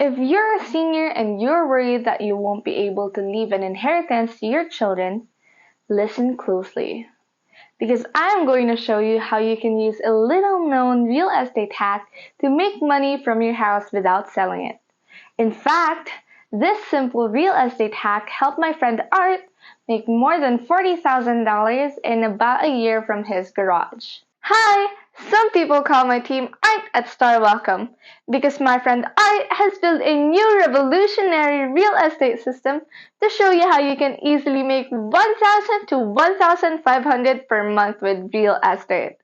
If you're a senior and you're worried that you won't be able to leave an inheritance to your children, listen closely. Because I'm going to show you how you can use a little known real estate hack to make money from your house without selling it. In fact, this simple real estate hack helped my friend Art make more than $40,000 in about a year from his garage. Hi! Some people call my team Art at Starwelcome because my friend Art has built a new revolutionary real estate system to show you how you can easily make $1,000 to $1,500 per month with real estate.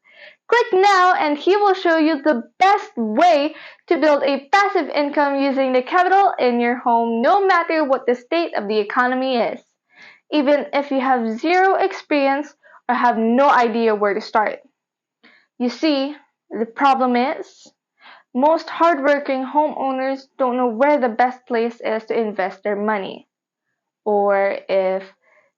Click now and he will show you the best way to build a passive income using the capital in your home no matter what the state of the economy is, even if you have zero experience or have no idea where to start. You see, the problem is, most hardworking homeowners don't know where the best place is to invest their money, or if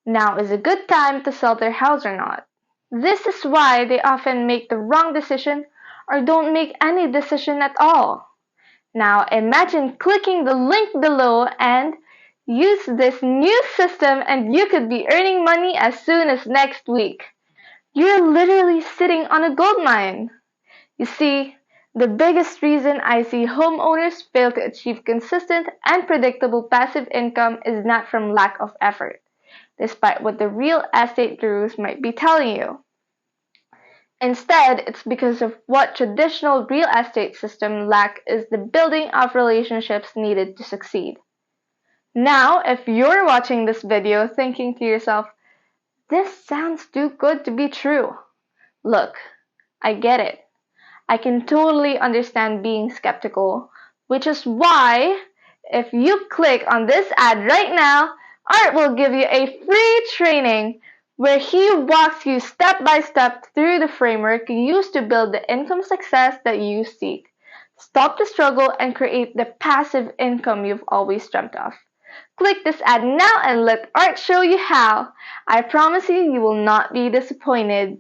now is a good time to sell their house or not. This is why they often make the wrong decision or don't make any decision at all. Now imagine clicking the link below and use this new system and you could be earning money as soon as next week. You're literally sitting on a gold mine. You see, the biggest reason I see homeowners fail to achieve consistent and predictable passive income is not from lack of effort, despite what the real estate gurus might be telling you. Instead, it's because of what traditional real estate system lack is the building of relationships needed to succeed. Now, if you're watching this video thinking to yourself, this sounds too good to be true. Look, I get it. I can totally understand being skeptical, which is why if you click on this ad right now, Art will give you a free training where he walks you step by step through the framework used to build the income success that you seek. Stop the struggle and create the passive income you've always dreamt of. Click this ad now and let Art show you how. I promise you, you will not be disappointed.